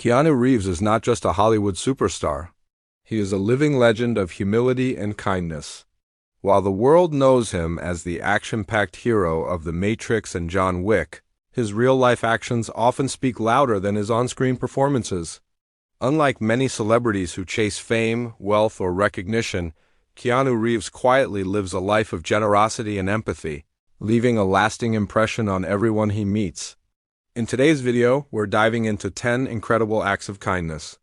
Keanu Reeves is not just a Hollywood superstar. He is a living legend of humility and kindness. While the world knows him as the action-packed hero of The Matrix and John Wick, his real-life actions often speak louder than his on-screen performances. Unlike many celebrities who chase fame, wealth, or recognition, Keanu Reeves quietly lives a life of generosity and empathy, leaving a lasting impression on everyone he meets. In today's video, we're diving into 10 incredible acts of kindness.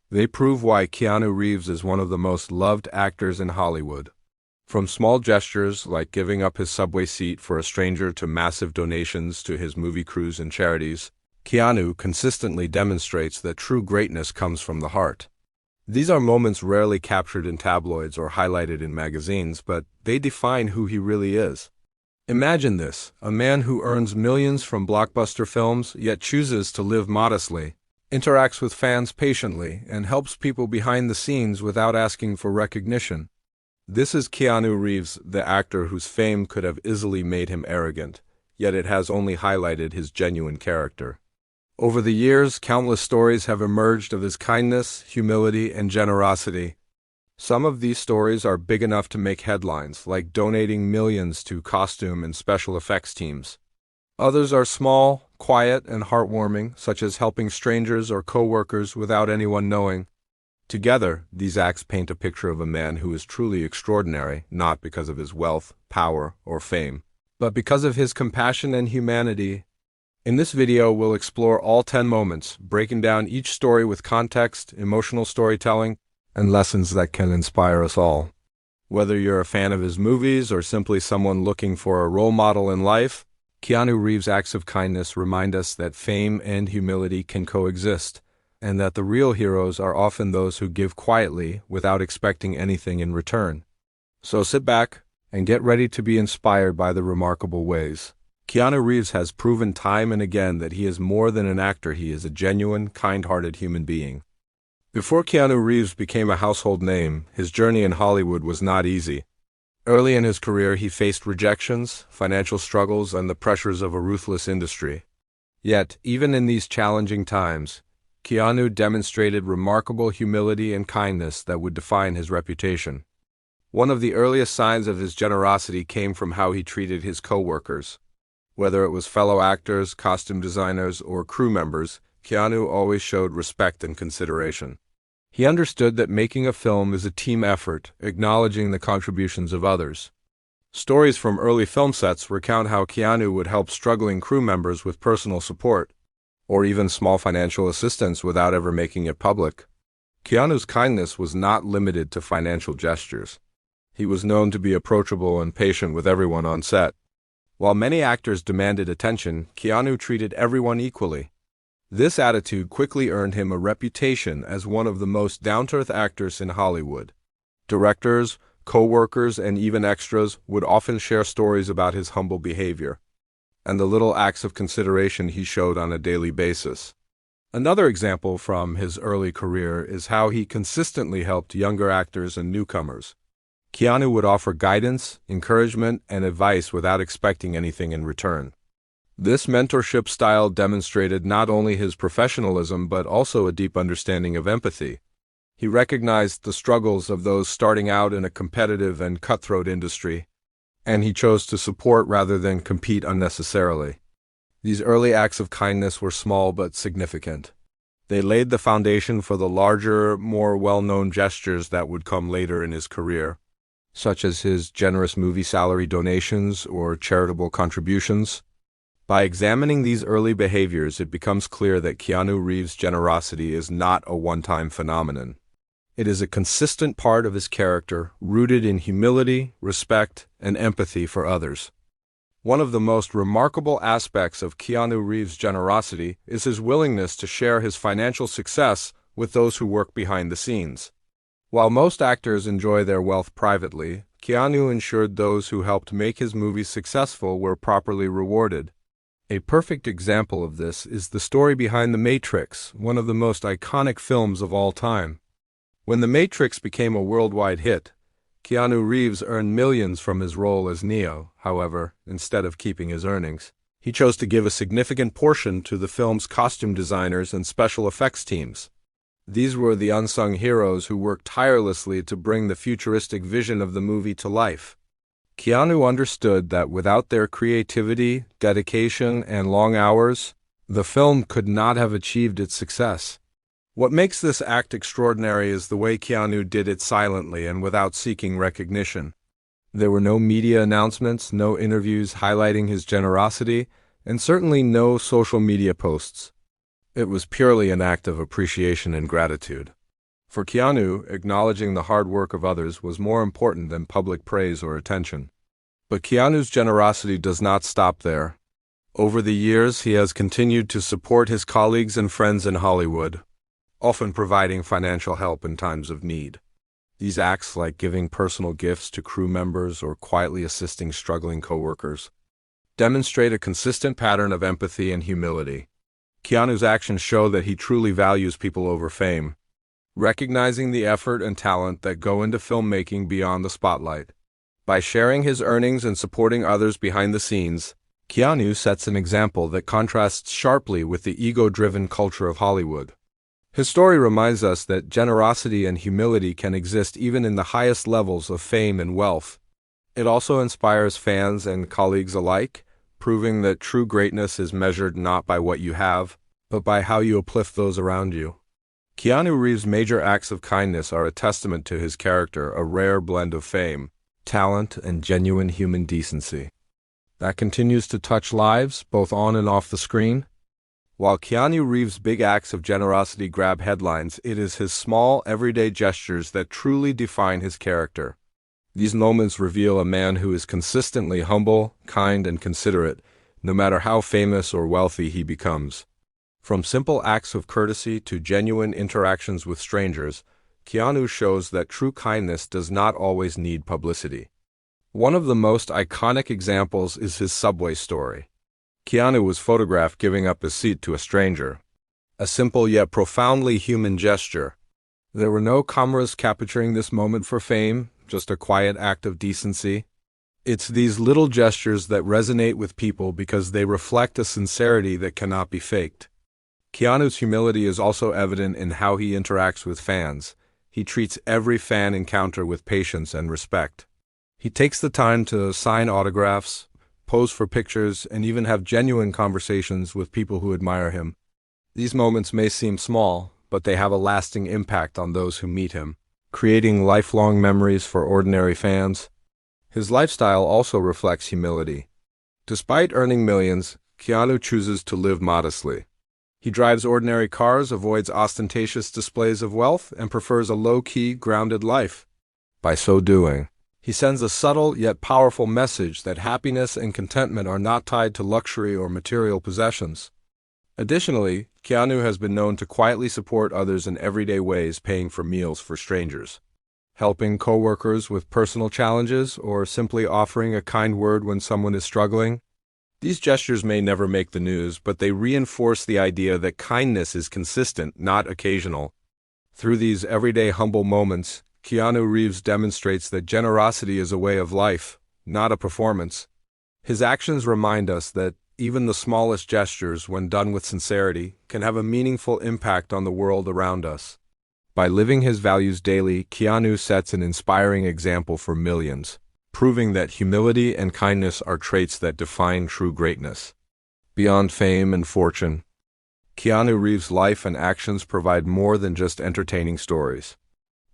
They prove why Keanu Reeves is one of the most loved actors in Hollywood. From small gestures like giving up his subway seat for a stranger to massive donations to his movie crews and charities, Keanu consistently demonstrates that true greatness comes from the heart. These are moments rarely captured in tabloids or highlighted in magazines, but they define who he really is. Imagine this, a man who earns millions from blockbuster films yet chooses to live modestly, interacts with fans patiently, and helps people behind the scenes without asking for recognition. This is Keanu Reeves, the actor whose fame could have easily made him arrogant, yet it has only highlighted his genuine character. Over the years, countless stories have emerged of his kindness, humility, and generosity. Some of these stories are big enough to make headlines, like donating millions to costume and special effects teams. Others are small, quiet, and heartwarming, such as helping strangers or co-workers without anyone knowing. Together, these acts paint a picture of a man who is truly extraordinary, not because of his wealth, power, or fame, but because of his compassion and humanity. In this video, we'll explore all 10 moments, breaking down each story with context, emotional storytelling, and lessons that can inspire us all. Whether you're a fan of his movies or simply someone looking for a role model in life, Keanu Reeves' acts of kindness remind us that fame and humility can coexist, and that the real heroes are often those who give quietly without expecting anything in return. So sit back and get ready to be inspired by the remarkable ways Keanu Reeves has proven time and again that he is more than an actor. He is a genuine, kind-hearted human being. Before Keanu Reeves became a household name, his journey in Hollywood was not easy. Early in his career, he faced rejections, financial struggles, and the pressures of a ruthless industry. Yet, even in these challenging times, Keanu demonstrated remarkable humility and kindness that would define his reputation. One of the earliest signs of his generosity came from how he treated his co-workers. Whether it was fellow actors, costume designers, or crew members, Keanu always showed respect and consideration. He understood that making a film is a team effort, acknowledging the contributions of others. Stories from early film sets recount how Keanu would help struggling crew members with personal support, or even small financial assistance without ever making it public. Keanu's kindness was not limited to financial gestures. He was known to be approachable and patient with everyone on set. While many actors demanded attention, Keanu treated everyone equally. This attitude quickly earned him a reputation as one of the most down-to-earth actors in Hollywood. Directors, co-workers, and even extras would often share stories about his humble behavior and the little acts of consideration he showed on a daily basis. Another example from his early career is how he consistently helped younger actors and newcomers. Keanu would offer guidance, encouragement, and advice without expecting anything in return. This mentorship style demonstrated not only his professionalism but also a deep understanding of empathy. He recognized the struggles of those starting out in a competitive and cutthroat industry, and he chose to support rather than compete unnecessarily. These early acts of kindness were small but significant. They laid the foundation for the larger, more well-known gestures that would come later in his career, such as his generous movie salary donations or charitable contributions. By examining these early behaviors, it becomes clear that Keanu Reeves' generosity is not a one-time phenomenon. It is a consistent part of his character, rooted in humility, respect, and empathy for others. One of the most remarkable aspects of Keanu Reeves' generosity is his willingness to share his financial success with those who work behind the scenes. While most actors enjoy their wealth privately, Keanu ensured those who helped make his movies successful were properly rewarded. A perfect example of this is the story behind The Matrix, one of the most iconic films of all time. When The Matrix became a worldwide hit, Keanu Reeves earned millions from his role as Neo. However, instead of keeping his earnings, He chose to give a significant portion to the film's costume designers and special effects teams. These were the unsung heroes who worked tirelessly to bring the futuristic vision of the movie to life. Keanu understood that without their creativity, dedication, and long hours, the film could not have achieved its success. What makes this act extraordinary is the way Keanu did it silently and without seeking recognition. There were no media announcements, no interviews highlighting his generosity, and certainly no social media posts. It was purely an act of appreciation and gratitude. For Keanu, acknowledging the hard work of others was more important than public praise or attention. But Keanu's generosity does not stop there. Over the years, he has continued to support his colleagues and friends in Hollywood, often providing financial help in times of need. These acts, like giving personal gifts to crew members or quietly assisting struggling coworkers, demonstrate a consistent pattern of empathy and humility. Keanu's actions show that he truly values people over fame, recognizing the effort and talent that go into filmmaking beyond the spotlight. By sharing his earnings and supporting others behind the scenes, Keanu sets an example that contrasts sharply with the ego-driven culture of Hollywood. His story reminds us that generosity and humility can exist even in the highest levels of fame and wealth. It also inspires fans and colleagues alike, proving that true greatness is measured not by what you have, but by how you uplift those around you. Keanu Reeves' major acts of kindness are a testament to his character, a rare blend of fame, talent, and genuine human decency that continues to touch lives, both on and off the screen. While Keanu Reeves' big acts of generosity grab headlines, it is his small, everyday gestures that truly define his character. These moments reveal a man who is consistently humble, kind, and considerate, no matter how famous or wealthy he becomes. From simple acts of courtesy to genuine interactions with strangers, Keanu shows that true kindness does not always need publicity. One of the most iconic examples is his subway story. Keanu was photographed giving up his seat to a stranger. A simple yet profoundly human gesture. There were no cameras capturing this moment for fame, just a quiet act of decency. It's these little gestures that resonate with people because they reflect a sincerity that cannot be faked. Keanu's humility is also evident in how he interacts with fans. He treats every fan encounter with patience and respect. He takes the time to sign autographs, pose for pictures, and even have genuine conversations with people who admire him. These moments may seem small, but they have a lasting impact on those who meet him, creating lifelong memories for ordinary fans. His lifestyle also reflects humility. Despite earning millions, Keanu chooses to live modestly. He drives ordinary cars, avoids ostentatious displays of wealth, and prefers a low-key, grounded life. By so doing, he sends a subtle yet powerful message that happiness and contentment are not tied to luxury or material possessions. Additionally, Keanu has been known to quietly support others in everyday ways, paying for meals for strangers, helping coworkers with personal challenges, or simply offering a kind word when someone is struggling. These gestures may never make the news, but they reinforce the idea that kindness is consistent, not occasional. Through these everyday humble moments, Keanu Reeves demonstrates that generosity is a way of life, not a performance. His actions remind us that even the smallest gestures, when done with sincerity, can have a meaningful impact on the world around us. By living his values daily, Keanu sets an inspiring example for millions, proving that humility and kindness are traits that define true greatness. Beyond fame and fortune, Keanu Reeves' life and actions provide more than just entertaining stories.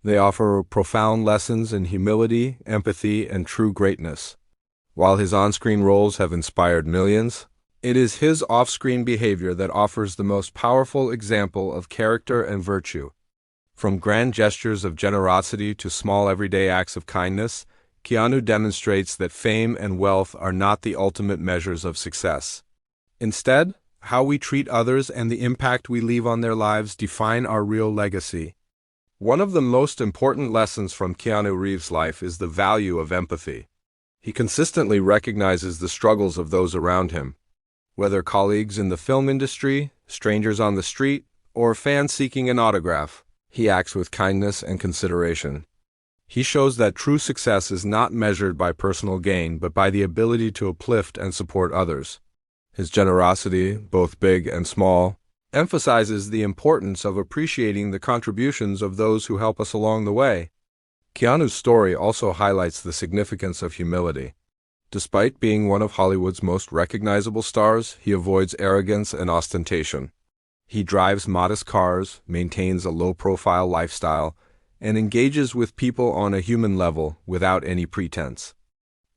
They offer profound lessons in humility, empathy, and true greatness. While his on-screen roles have inspired millions, it is his off-screen behavior that offers the most powerful example of character and virtue. From grand gestures of generosity to small everyday acts of kindness, Keanu demonstrates that fame and wealth are not the ultimate measures of success. Instead, how we treat others and the impact we leave on their lives define our real legacy. One of the most important lessons from Keanu Reeves' life is the value of empathy. He consistently recognizes the struggles of those around him. Whether colleagues in the film industry, strangers on the street, or fans seeking an autograph, he acts with kindness and consideration. He shows that true success is not measured by personal gain, but by the ability to uplift and support others. His generosity, both big and small, emphasizes the importance of appreciating the contributions of those who help us along the way. Keanu's story also highlights the significance of humility. Despite being one of Hollywood's most recognizable stars, he avoids arrogance and ostentation. He drives modest cars, maintains a low-profile lifestyle, and engages with people on a human level without any pretense.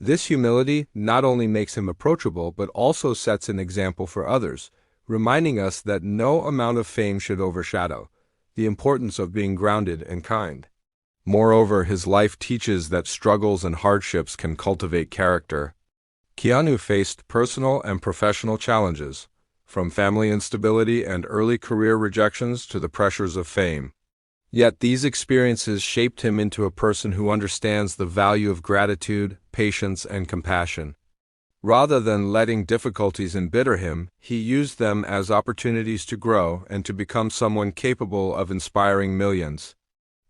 This humility not only makes him approachable but also sets an example for others, reminding us that no amount of fame should overshadow the importance of being grounded and kind. Moreover, his life teaches that struggles and hardships can cultivate character. Keanu faced personal and professional challenges, from family instability and early career rejections to the pressures of fame. Yet these experiences shaped him into a person who understands the value of gratitude, patience, and compassion. Rather than letting difficulties embitter him, he used them as opportunities to grow and to become someone capable of inspiring millions.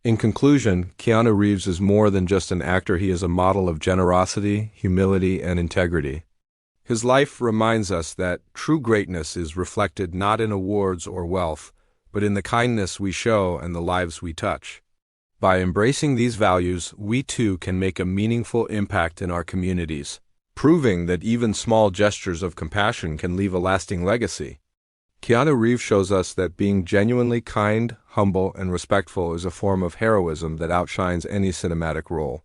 In conclusion, Keanu Reeves is more than just an actor. He is a model of generosity, humility, and integrity. His life reminds us that true greatness is reflected not in awards or wealth, but in the kindness we show and the lives we touch. By embracing these values, we too can make a meaningful impact in our communities, proving that even small gestures of compassion can leave a lasting legacy. Keanu Reeves shows us that being genuinely kind, humble, and respectful is a form of heroism that outshines any cinematic role.